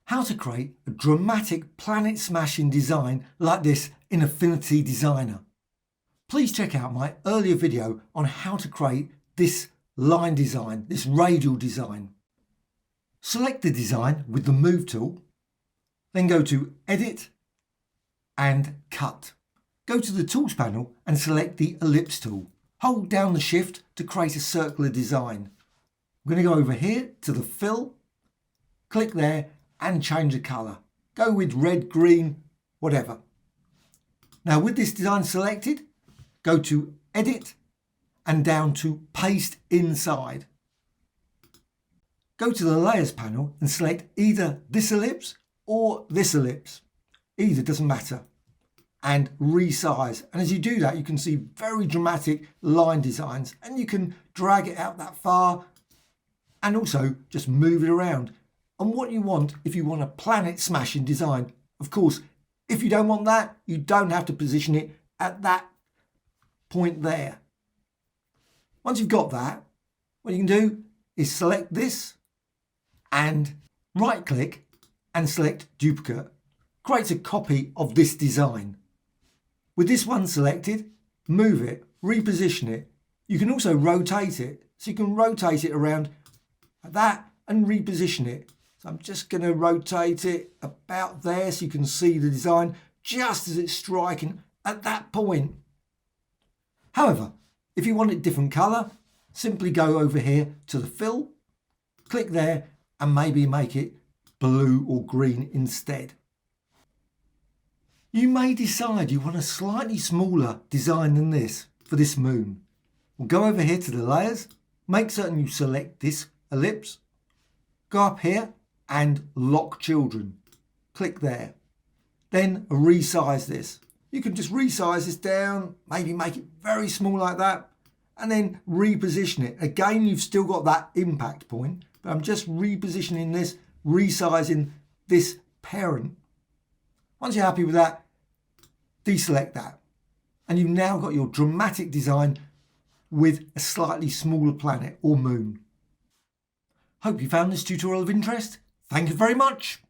how to create a dramatic planet smashing design like this in Affinity Designer. Please check out my earlier video on how to create this line design, this radial design. Select the design with the Move tool, then go to Edit and Cut. Go to the Tools panel and select the Ellipse tool. Hold down the Shift to create a circular design. I'm going to go over here to the Fill, click there and change the colour. Go with red, green, whatever. Now with this design selected, go to Edit and down to Paste Inside. Go to the Layers panel and select either this ellipse or this ellipse. Either doesn't matter. And resize. And as you do that, you can see very dramatic line designs, and you can drag it out that far and also just move it around. And what you want, if you want a planet smashing design, of course, if you don't want that, you don't have to position it at that point there. Once you've got that, what you can do is select this and right click and select duplicate. Creates a copy of this design. With this one selected, move it, reposition it. You can also rotate it. So you can rotate it around like that and reposition it. So I'm just going to rotate it about there so you can see the design just as it's striking at that point. However, if you want it different colour, simply go over here to the Fill, click there and maybe make it blue or green instead. You may decide you want a slightly smaller design than this for this moon. We'll go over here to the Layers, make certain you select this ellipse, go up here and Lock Children. Click there. Then resize this. You can just resize this down, maybe make it very small like that, and then reposition it. Again, you've still got that impact point, but I'm just repositioning this, resizing this parent. Once you're happy with that, deselect that. And you've now got your dramatic design with a slightly smaller planet or moon. Hope you found this tutorial of interest. Thank you very much.